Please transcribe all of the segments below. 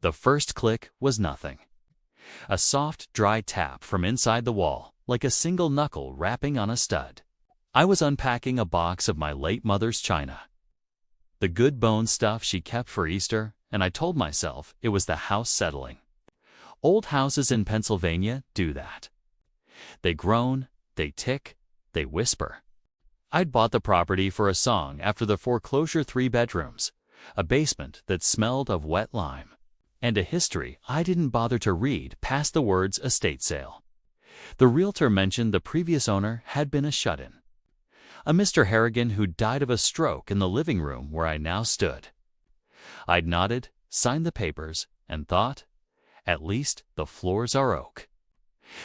The first click was nothing. A soft, dry tap from inside the wall, like a single knuckle rapping on a stud. I was unpacking a box of my late mother's china. The good bone stuff she kept for Easter, and I told myself it was the house settling. Old houses in Pennsylvania do that. They groan, they tick, they whisper. I'd bought the property for a song after the foreclosure 3 bedrooms, a basement that smelled of wet lime, and a history I didn't bother to read past the words estate sale. The realtor mentioned the previous owner had been a shut-in, a Mr. Harrigan who died of a stroke in the living room where I now stood. I'd nodded, signed the papers, and thought, at least the floors are oak.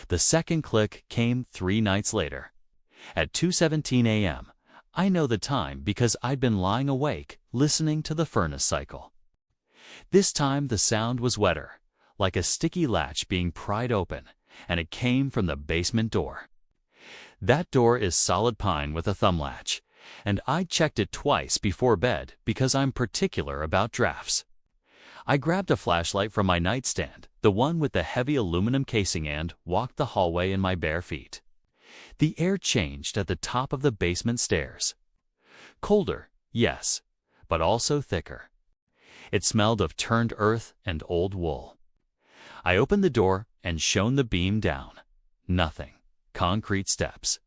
The second click came 3 nights later. At 2:17 a.m., I know the time because I'd been lying awake listening to the furnace cycle. This time the sound was wetter, like a sticky latch being pried open, and it came from the basement door. That door is solid pine with a thumb latch, and I checked it twice before bed because I'm particular about drafts. I grabbed a flashlight from my nightstand, the one with the heavy aluminum casing, and walked the hallway in my bare feet. The air changed at the top of the basement stairs. Colder, yes, but also thicker. It smelled of turned earth and old wool. I opened the door and shone the beam down. Nothing. Concrete steps.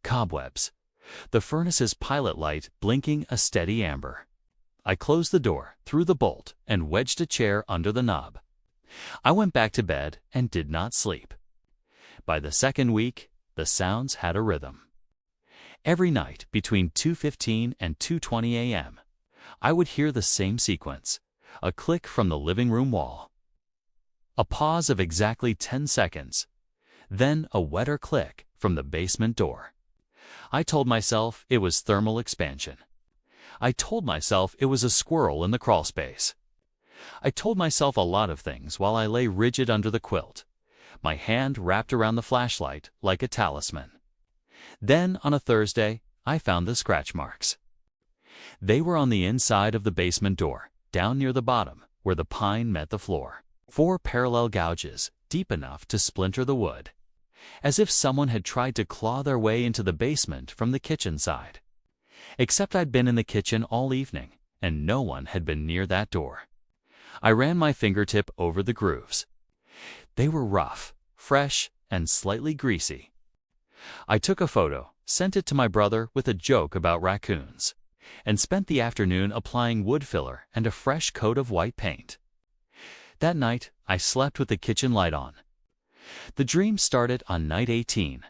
Cobwebs. The furnace's pilot light blinking a steady amber. I closed the door, threw the bolt, and wedged a chair under the knob. I went back to bed and did not sleep. By the second week, the sounds had a rhythm. Every night between 2:15 and 2:20 a.m., I would hear the same sequence, a click from the living room wall. A pause of exactly 10 seconds, then a wetter click from the basement door. I told myself it was thermal expansion. I told myself it was a squirrel in the crawl space. I told myself a lot of things while I lay rigid under the quilt, my hand wrapped around the flashlight like a talisman. Then, on a Thursday, I found the scratch marks. They were on the inside of the basement door, down near the bottom, where the pine met the floor. 4 parallel gouges, deep enough to splinter the wood, as if someone had tried to claw their way into the basement from the kitchen side. Except I'd been in the kitchen all evening, and no one had been near that door. I ran my fingertip over the grooves. They were rough, fresh, and slightly greasy. I took a photo, sent it to my brother with a joke about raccoons, and spent the afternoon applying wood filler and a fresh coat of white paint. That night, I slept with the kitchen light on. The dream started on night 18.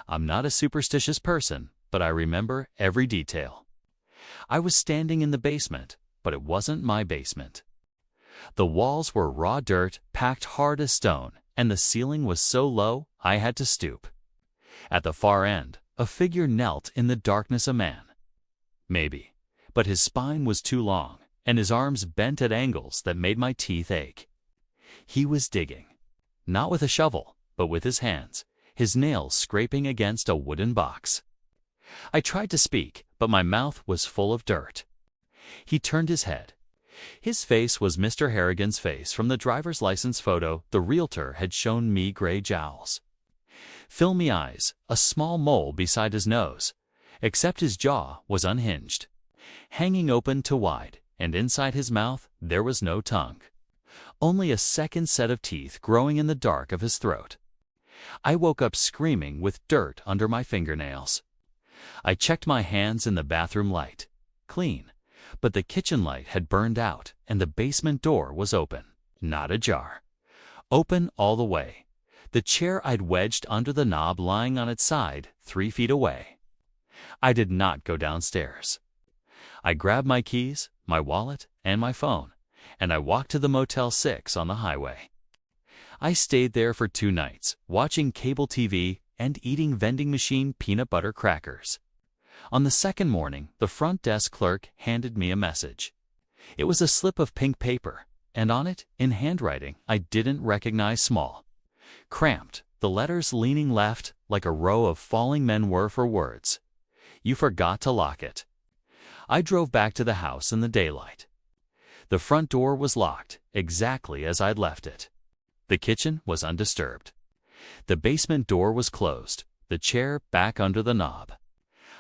I'm not a superstitious person, but I remember every detail. I was standing in the basement, but it wasn't my basement. The walls were raw dirt packed hard as stone, and the ceiling was so low I had to stoop. At the far end, a figure knelt in the darkness, a man. Maybe, but his spine was too long, and his arms bent at angles that made my teeth ache. He was digging, not with a shovel, but with his hands, his nails scraping against a wooden box. I tried to speak, but my mouth was full of dirt. He turned his head. His face was Mr. Harrigan's face from the driver's license photo the realtor had shown me. Gray jowls, filmy eyes, a small mole beside his nose, except his jaw was unhinged, hanging open to wide, and inside his mouth there was no tongue, only a second set of teeth growing in the dark of his throat. I woke up screaming with dirt under my fingernails. I checked my hands in the bathroom light. Clean, but the kitchen light had burned out and the basement door was open, not ajar. Open all the way. The chair I'd wedged under the knob lying on its side 3 feet away. I did not go downstairs. I grabbed my keys, my wallet, and my phone, and I walked to the Motel 6 on the highway. I stayed there for 2 nights, watching cable TV and eating vending machine peanut butter crackers. On the second morning, the front desk clerk handed me a message. It was a slip of pink paper, and on it, in handwriting I didn't recognize, small, cramped, the letters leaning left like a row of falling men were for words. You forgot to lock it. I drove back to the house in the daylight. The front door was locked, exactly as I'd left it. The kitchen was undisturbed. The basement door was closed, the chair back under the knob.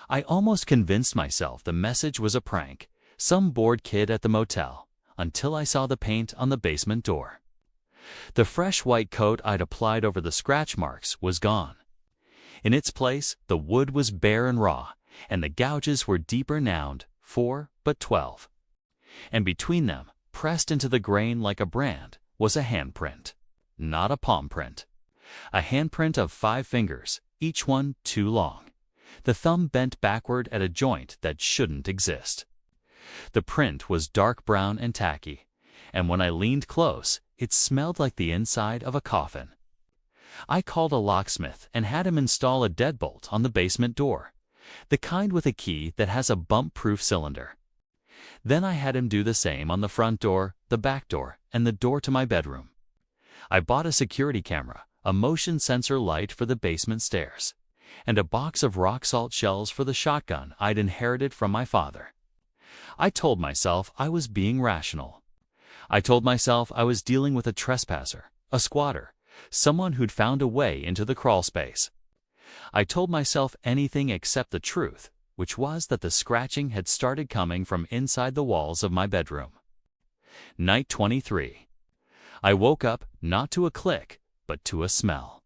I almost convinced myself the message was a prank, some bored kid at the motel, until I saw the paint on the basement door. The fresh white coat I'd applied over the scratch marks was gone. In its place, the wood was bare and raw, and the gouges were deeper nound, 4 but 12. And between them, pressed into the grain like a brand, was a handprint. Not a palm print. A handprint of 5 fingers, each one too long. The thumb bent backward at a joint that shouldn't exist. The print was dark brown and tacky, and when I leaned close, it smelled like the inside of a coffin. I called a locksmith and had him install a deadbolt on the basement door, the kind with a key that has a bump-proof cylinder. Then I had him do the same on the front door, the back door, and the door to my bedroom. I bought a security camera, a motion sensor light for the basement stairs, and a box of rock salt shells for the shotgun I'd inherited from my father. I told myself I was being rational. I told myself I was dealing with a trespasser, a squatter, someone who'd found a way into the crawl space. I told myself anything except the truth, which was that the scratching had started coming from inside the walls of my bedroom. Night 23. I woke up not to a click, but to a smell.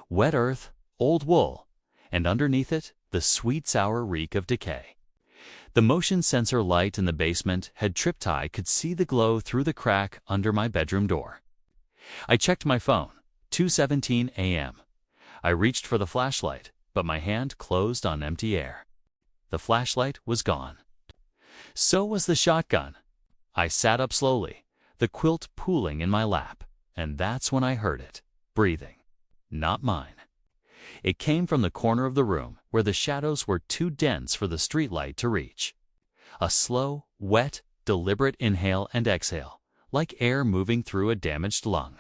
Wet earth, old wool, and underneath it, the sweet sour reek of decay. The motion sensor light in the basement had tripped. I could see the glow through the crack under my bedroom door. I checked my phone, 2:17 a.m. I reached for the flashlight, but my hand closed on empty air. The flashlight was gone. So was the shotgun. I sat up slowly, the quilt pooling in my lap, and that's when I heard it, breathing. Not mine. It came from the corner of the room where the shadows were too dense for the streetlight to reach. A slow, wet, deliberate inhale and exhale, like air moving through a damaged lung.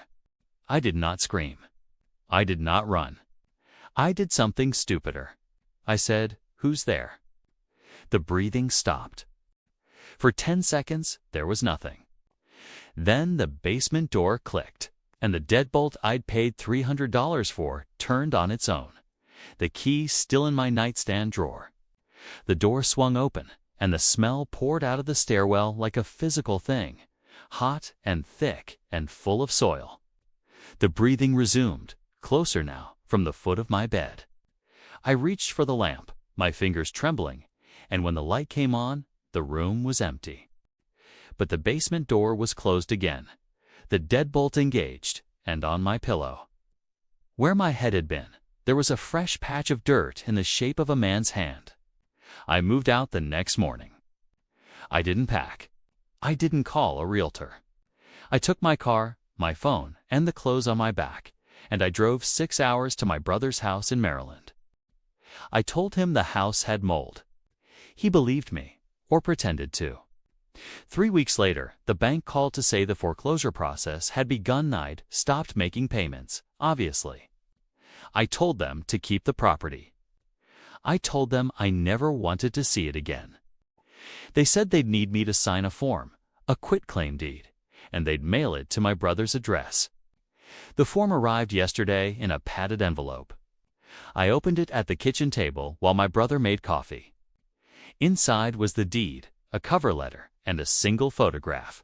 I did not scream. I did not run. I did something stupider. I said, "Who's there?" The breathing stopped. For 10 seconds, there was nothing. Then the basement door clicked, and the deadbolt I'd paid $300 for turned on its own, the key still in my nightstand drawer. The door swung open, and the smell poured out of the stairwell like a physical thing, hot and thick and full of soil. The breathing resumed, closer now, from the foot of my bed. I reached for the lamp, my fingers trembling, and when the light came on, the room was empty. But the basement door was closed again, the deadbolt engaged, and on my pillow, where my head had been, there was a fresh patch of dirt in the shape of a man's hand. I moved out the next morning. I didn't pack. I didn't call a realtor. I took my car, my phone, and the clothes on my back, and I drove 6 hours to my brother's house in Maryland. I told him the house had mold. He believed me, or pretended to. 3 weeks later, the bank called to say the foreclosure process had begun. I'd stopped making payments, obviously. I told them to keep the property. I told them I never wanted to see it again. They said they'd need me to sign a form, a quitclaim deed, and they'd mail it to my brother's address. The form arrived yesterday in a padded envelope. I opened it at the kitchen table while my brother made coffee. Inside was the deed, a cover letter, and a single photograph.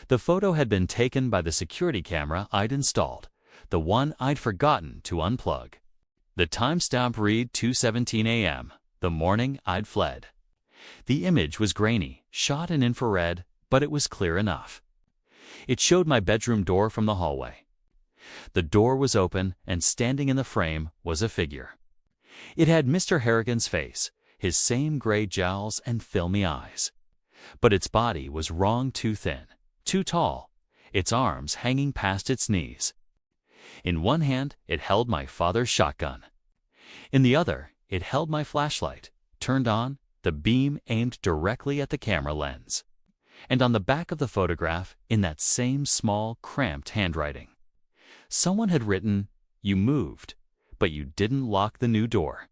The photo had been taken by the security camera I'd installed, the one I'd forgotten to unplug. The timestamp read 2:17 a.m., the morning I'd fled. The image was grainy, shot in infrared, but it was clear enough. It showed my bedroom door from the hallway. The door was open, and standing in the frame was a figure. It had Mr. Harrigan's face, his same gray jowls and filmy eyes. But its body was wrong, too thin, too tall, its arms hanging past its knees. In one hand, it held my father's shotgun. In the other, it held my flashlight, turned on, the beam aimed directly at the camera lens. And on the back of the photograph, in that same small, cramped handwriting, someone had written, "You moved, but you didn't lock the new door."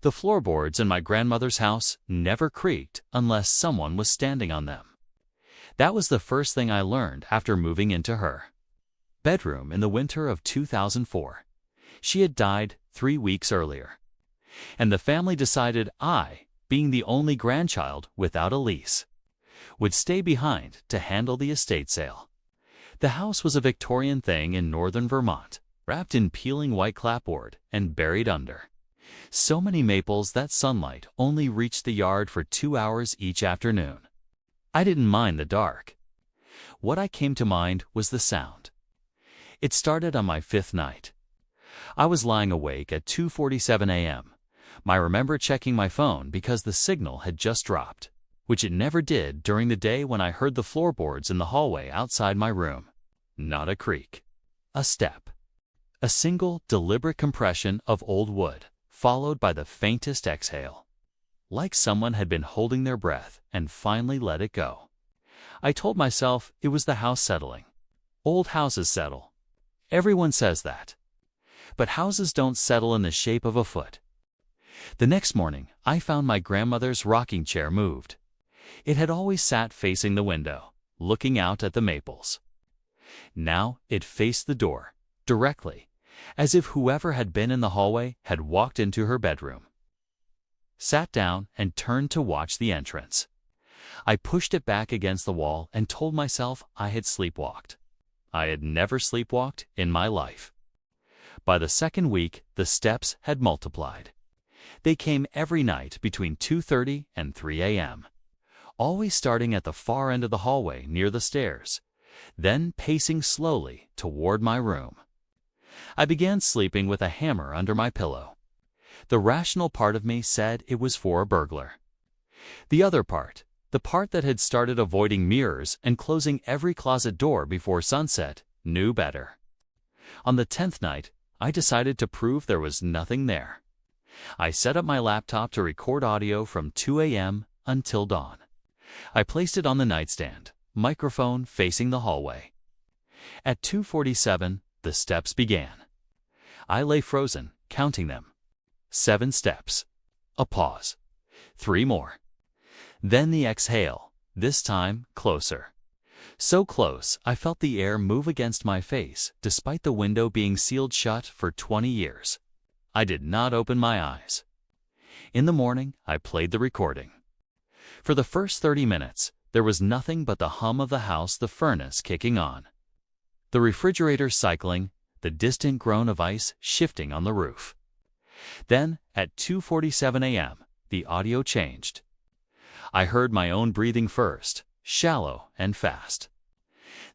The floorboards in my grandmother's house never creaked unless someone was standing on them. That was the first thing I learned after moving into her bedroom in the winter of 2004. She had died 3 weeks earlier, and the family decided I, being the only grandchild without a lease, would stay behind to handle the estate sale. The house was a Victorian thing in northern Vermont, wrapped in peeling white clapboard and buried under so many maples that sunlight only reached the yard for 2 hours each afternoon. I didn't mind the dark. What I came to mind was the sound. It started on my 5th night. I was lying awake at 2:47 a.m. I remember checking my phone because the signal had just dropped, which it never did during the day when I heard the floorboards in the hallway outside my room. Not a creak. A step. A single, deliberate compression of old wood, followed by the faintest exhale. Like someone had been holding their breath and finally let it go. I told myself it was the house settling. Old houses settle. Everyone says that. But houses don't settle in the shape of a foot. The next morning, I found my grandmother's rocking chair moved. It had always sat facing the window, looking out at the maples. Now it faced the door, directly, as if whoever had been in the hallway had walked into her bedroom, sat down, and turned to watch the entrance. I pushed it back against the wall and told myself I had sleepwalked. I had never sleepwalked in my life. By the second week, the steps had multiplied. They came every night between 2:30 and 3 a.m., always starting at the far end of the hallway near the stairs, then pacing slowly toward my room. I began sleeping with a hammer under my pillow. The rational part of me said it was for a burglar. The other part, the part that had started avoiding mirrors and closing every closet door before sunset, knew better. On the 10th night, I decided to prove there was nothing there. I set up my laptop to record audio from 2 a.m. until dawn. I placed it on the nightstand, microphone facing the hallway. At 2:47, the steps began. I lay frozen, counting them. 7 steps. A pause. 3 more. Then the exhale, this time closer. So close, I felt the air move against my face, despite the window being sealed shut for 20 years. I did not open my eyes. In the morning, I played the recording. For the first 30 minutes, there was nothing but the hum of the house, the furnace kicking on, the refrigerator cycling, the distant groan of ice shifting on the roof. Then, at 2:47 a.m., the audio changed. I heard my own breathing first, shallow and fast.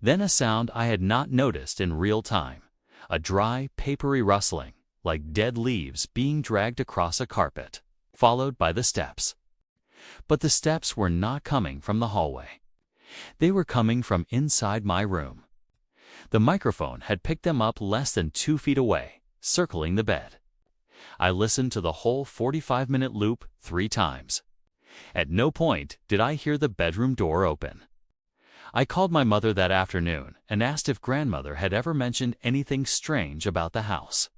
Then a sound I had not noticed in real time, a dry, papery rustling, like dead leaves being dragged across a carpet, followed by the steps. But the steps were not coming from the hallway. They were coming from inside my room. The microphone had picked them up less than 2 feet away, circling the bed. I listened to the whole 45-minute loop 3 times. At no point did I hear the bedroom door open. I called my mother that afternoon and asked if grandmother had ever mentioned anything strange about the house.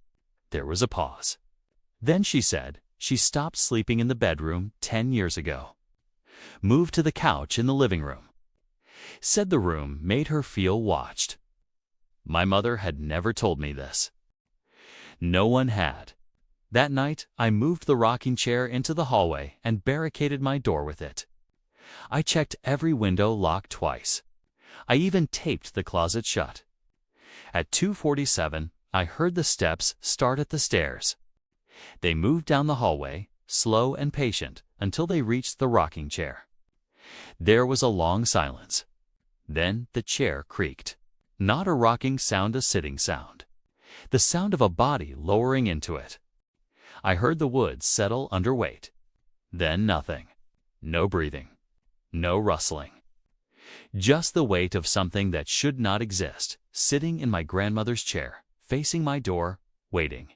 There was a pause. Then she said she stopped sleeping in the bedroom 10 years ago. Moved to the couch in the living room. Said the room made her feel watched. My mother had never told me this. No one had. That night, I moved the rocking chair into the hallway and barricaded my door with it. I checked every window lock twice. I even taped the closet shut. At 2:47, I heard the steps start at the stairs. They moved down the hallway, slow and patient, until they reached the rocking chair. There was a long silence. Then the chair creaked. Not a rocking sound, a sitting sound. The sound of a body lowering into it. I heard the wood settle under weight. Then nothing. No breathing. No rustling. Just the weight of something that should not exist, sitting in my grandmother's chair, facing my door, waiting.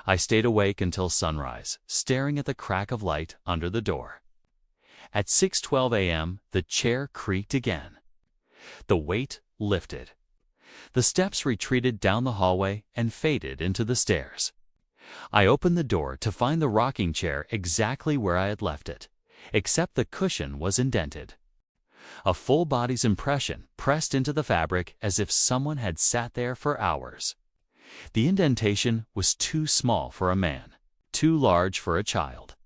I stayed awake until sunrise, staring at the crack of light under the door. At 6:12 a.m., the chair creaked again. The weight lifted. The steps retreated down the hallway and faded into the stairs. I opened the door to find the rocking chair exactly where I had left it, except the cushion was indented. A full body's impression pressed into the fabric as if someone had sat there for hours. The indentation was too small for a man, too large for a child.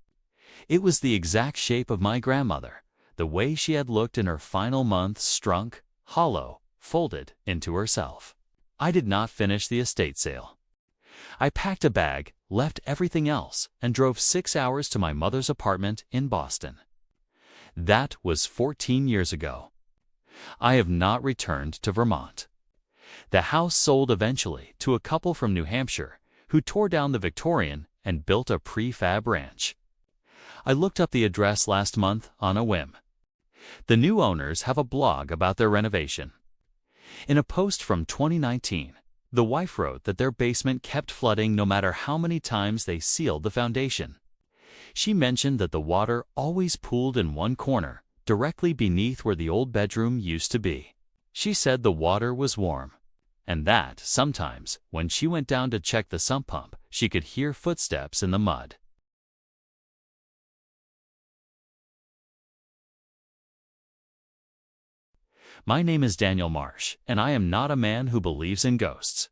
It was the exact shape of my grandmother, the way she had looked in her final months, shrunk, hollow, folded into herself. I did not finish the estate sale. I packed a bag, left everything else, and drove 6 hours to my mother's apartment in Boston. That was 14 years ago. I have not returned to Vermont. The house sold eventually to a couple from New Hampshire who tore down the Victorian and built a prefab ranch. I looked up the address last month on a whim. The new owners have a blog about their renovation. In a post from 2019, the wife wrote that their basement kept flooding no matter how many times they sealed the foundation. She mentioned that the water always pooled in one corner, directly beneath where the old bedroom used to be. She said the water was warm, and that, sometimes, when she went down to check the sump pump, she could hear footsteps in the mud. My name is Daniel Marsh, and I am not a man who believes in ghosts.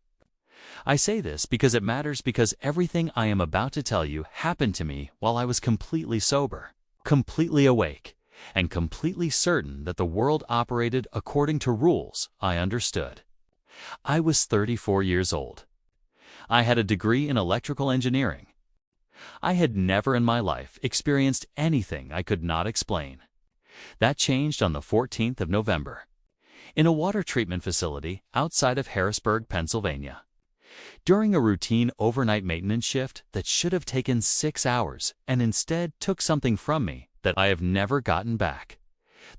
I say this because it matters, because everything I am about to tell you happened to me while I was completely sober, completely awake, and completely certain that the world operated according to rules I understood. I was 34 years old. I had a degree in electrical engineering. I had never in my life experienced anything I could not explain. That changed on the 14th of November, in a water treatment facility outside of Harrisburg, Pennsylvania. During a routine overnight maintenance shift that should have taken 6 hours and instead took something from me that I have never gotten back.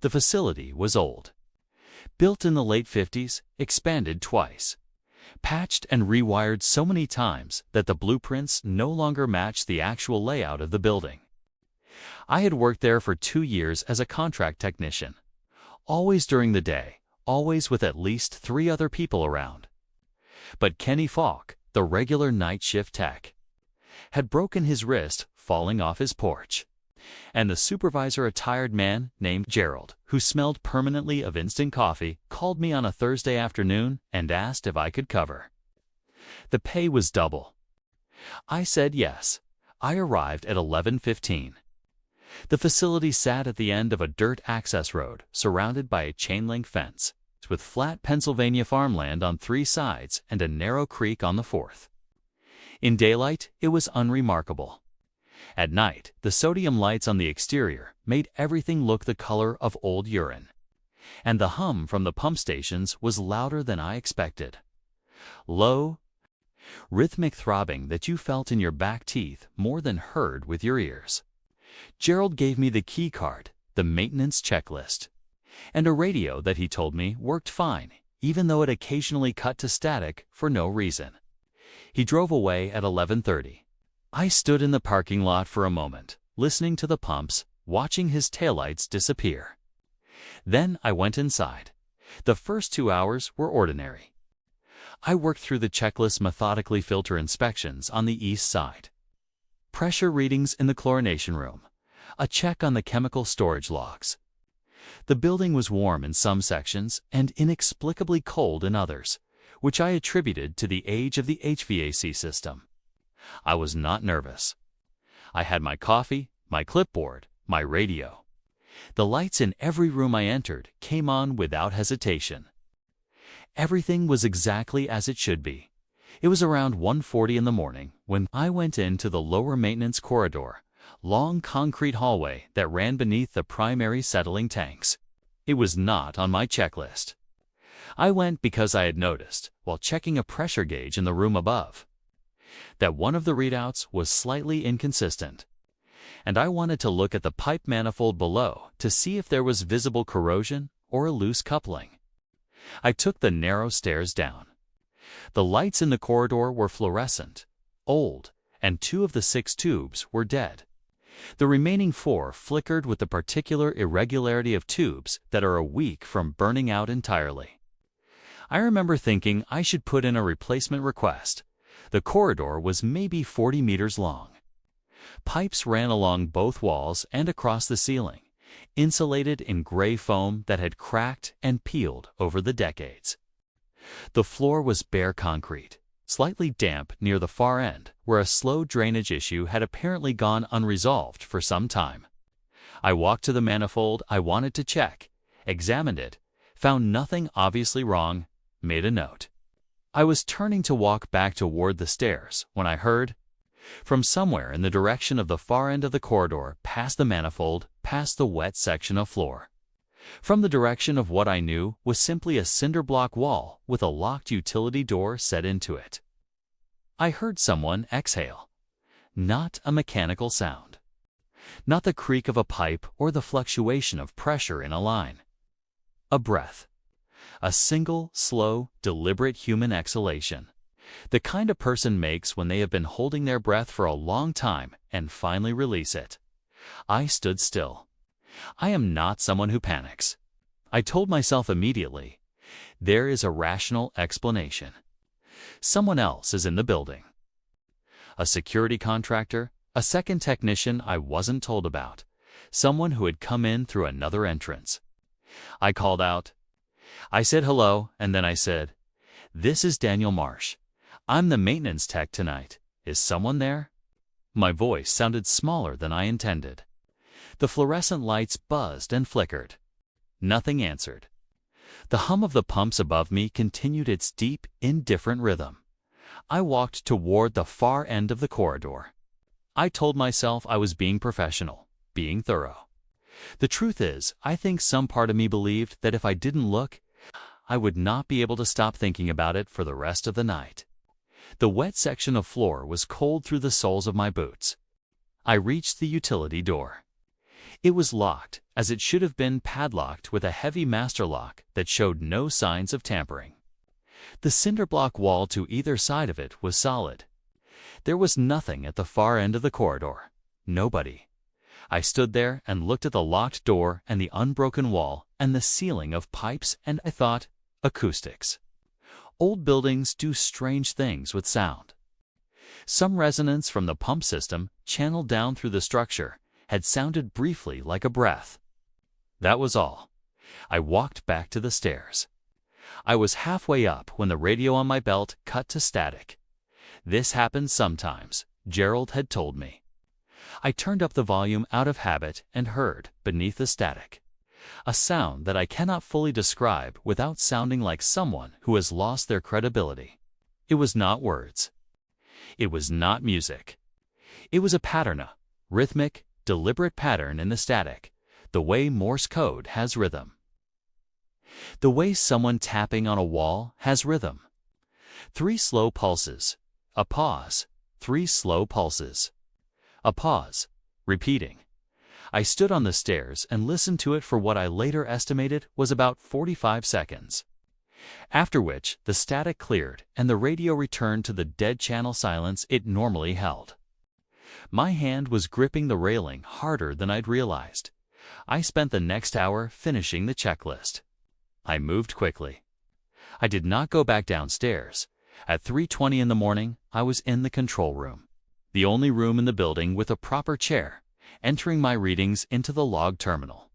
The facility was old. Built in the late 50s, expanded twice. Patched and rewired so many times that the blueprints no longer matched the actual layout of the building. I had worked there for 2 years as a contract technician, always during the day, always with at least 3 other people around. But Kenny Falk, the regular night shift tech, had broken his wrist falling off his porch, and the supervisor, a tired man named Gerald, who smelled permanently of instant coffee, called me on a Thursday afternoon and asked if I could cover. The pay was double. I said yes. I arrived at 11:15. The facility sat at the end of a dirt access road surrounded by a chain-link fence, with flat Pennsylvania farmland on 3 sides and a narrow creek on the 4th. In daylight, it was unremarkable. At night, the sodium lights on the exterior made everything look the color of old urine, and the hum from the pump stations was louder than I expected. Low, rhythmic throbbing that you felt in your back teeth more than heard with your ears. Gerald gave me the key card, the maintenance checklist, and a radio that he told me worked fine, even though it occasionally cut to static for no reason. He drove away at 11:30. I stood in the parking lot for a moment, listening to the pumps, watching his taillights disappear. Then I went inside. The first 2 hours were ordinary. I worked through the checklist, methodically filter inspections on the east side, pressure readings in the chlorination room, a check on the chemical storage logs. The building was warm in some sections and inexplicably cold in others, which I attributed to the age of the HVAC system. I was not nervous. I had my coffee, my clipboard, my radio. The lights in every room I entered came on without hesitation. Everything was exactly as it should be. It was around 1:40 in the morning when I went into the lower maintenance corridor, long concrete hallway that ran beneath the primary settling tanks. It was not on my checklist. I went because I had noticed, while checking a pressure gauge in the room above, that one of the readouts was slightly inconsistent, and I wanted to look at the pipe manifold below to see if there was visible corrosion or a loose coupling. I took the narrow stairs down. The lights in the corridor were fluorescent, old, and 2 of the 6 tubes were dead. The remaining 4 flickered with the particular irregularity of tubes that are a week from burning out entirely. I remember thinking I should put in a replacement request, The corridor was maybe 40 meters long. Pipes ran along both walls and across the ceiling, insulated in gray foam that had cracked and peeled over the decades. The floor was bare concrete, slightly damp near the far end, where a slow drainage issue had apparently gone unresolved for some time. I walked to the manifold I wanted to check, examined it, found nothing obviously wrong, made a note. I was turning to walk back toward the stairs when I heard, from somewhere in the direction of the far end of the corridor, past the manifold, past the wet section of floor. From the direction of what I knew was simply a cinder block wall with a locked utility door set into it. I heard someone exhale. Not a mechanical sound. Not the creak of a pipe or the fluctuation of pressure in a line. A breath. A single, slow, deliberate human exhalation. The kind a person makes when they have been holding their breath for a long time and finally release it. I stood still. I am not someone who panics. I told myself immediately, there is a rational explanation. Someone else is in the building. A security contractor, a second technician I wasn't told about, someone who had come in through another entrance. I called out. I said hello, and then I said, "This is Daniel Marsh. I'm the maintenance tech tonight. Is someone there?" My voice sounded smaller than I intended. The fluorescent lights buzzed and flickered. Nothing answered. The hum of the pumps above me continued its deep, indifferent rhythm. I walked toward the far end of the corridor. I told myself I was being professional, being thorough. The truth is, I think some part of me believed that if I didn't look, I would not be able to stop thinking about it for the rest of the night. The wet section of floor was cold through the soles of my boots. I reached the utility door. It was locked, as it should have been padlocked with a heavy master lock that showed no signs of tampering. The cinder block wall to either side of it was solid. There was nothing at the far end of the corridor. Nobody. I stood there and looked at the locked door and the unbroken wall and the ceiling of pipes, and I thought, acoustics. Old buildings do strange things with sound. Some resonance from the pump system, channeled down through the structure, had sounded briefly like a breath. That was all. I walked back to the stairs. I was halfway up when the radio on my belt cut to static. This happens sometimes, Gerald had told me. I turned up the volume out of habit and heard, beneath the static, a sound that I cannot fully describe without sounding like someone who has lost their credibility. It was not words. It was not music. It was a pattern, a rhythmic, deliberate pattern in the static, the way Morse code has rhythm. The way someone tapping on a wall has rhythm. 3 slow pulses, a pause, 3 slow pulses. A pause, repeating. I stood on the stairs and listened to it for what I later estimated was about 45 seconds. After which, the static cleared and the radio returned to the dead channel silence it normally held. My hand was gripping the railing harder than I'd realized. I spent the next hour finishing the checklist. I moved quickly. I did not go back downstairs. At 3:20 in the morning, I was in the control room, the only room in the building with a proper chair, entering my readings into the log terminal.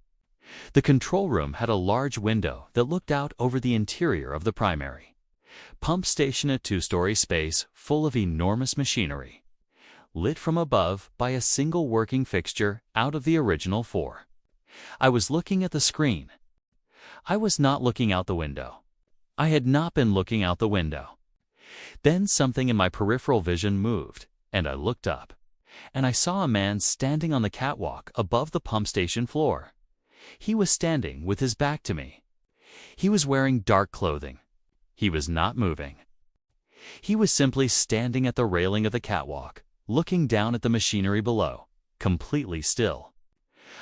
The control room had a large window that looked out over the interior of the primary pump station, a 2-story space full of enormous machinery, lit from above by a single working fixture out of the original 4. I was looking at the screen. I was not looking out the window. I had not been looking out the window. Then something in my peripheral vision moved, and I looked up, and I saw a man standing on the catwalk above the pump station floor. He was standing with his back to me. He was wearing dark clothing. He was not moving. He was simply standing at the railing of the catwalk, looking down at the machinery below, completely still.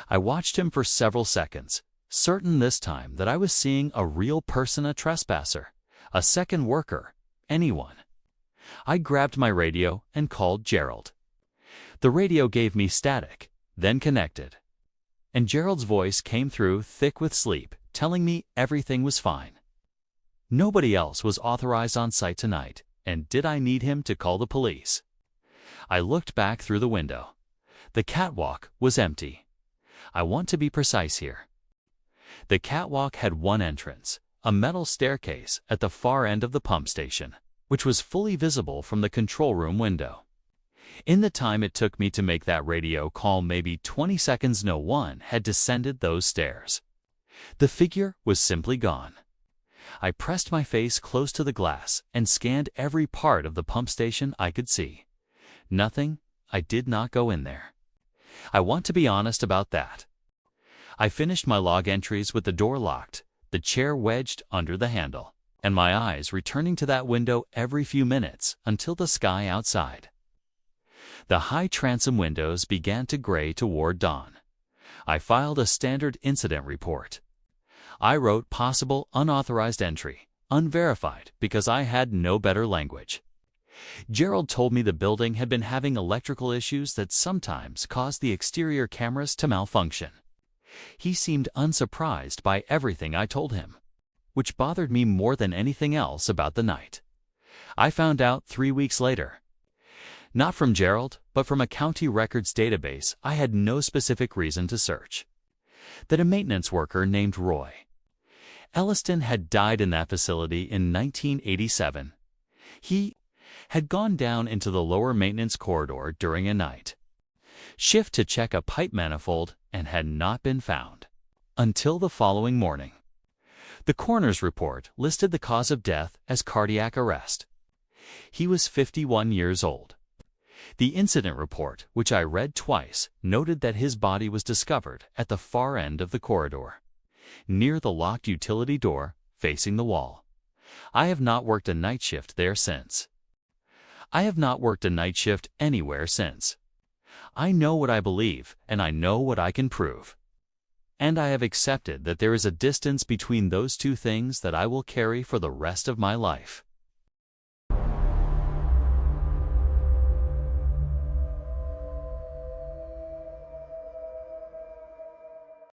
I watched him for several seconds, certain this time that I was seeing a real person, a trespasser, a second worker, anyone. I grabbed my radio and called Gerald. The radio gave me static, then connected. And Gerald's voice came through thick with sleep, telling me everything was fine. Nobody else was authorized on site tonight, And did I need him to call the police? I looked back through the window. The catwalk was empty. I want to be precise here. The catwalk had one entrance, a metal staircase at the far end of the pump station, which was fully visible from the control room window. In the time it took me to make that radio call, maybe 20 seconds, no one had descended those stairs. The figure was simply gone. I pressed my face close to the glass and scanned every part of the pump station I could see. Nothing. I did not go in there. I want to be honest about that. I finished my log entries with the door locked, the chair wedged under the handle, and my eyes returning to that window every few minutes until the sky outside. The high transom windows began to gray toward dawn. I filed a standard incident report. I wrote possible unauthorized entry, unverified, because I had no better language. Gerald told me the building had been having electrical issues that sometimes caused the exterior cameras to malfunction. He seemed unsurprised by everything I told him, which bothered me more than anything else about the night. I found out 3 weeks later. Not from Gerald, but from a county records database I had no specific reason to search. That a maintenance worker named Roy Elliston had died in that facility in 1987. He had gone down into the lower maintenance corridor during a night shift to check a pipe manifold and had not been found until the following morning. The coroner's report listed the cause of death as cardiac arrest. He was 51 years old. The incident report, which I read twice, noted that his body was discovered at the far end of the corridor, near the locked utility door facing the wall. I have not worked a night shift there since. I have not worked a night shift anywhere since. I know what I believe, and I know what I can prove. And I have accepted that there is a distance between those two things that I will carry for the rest of my life.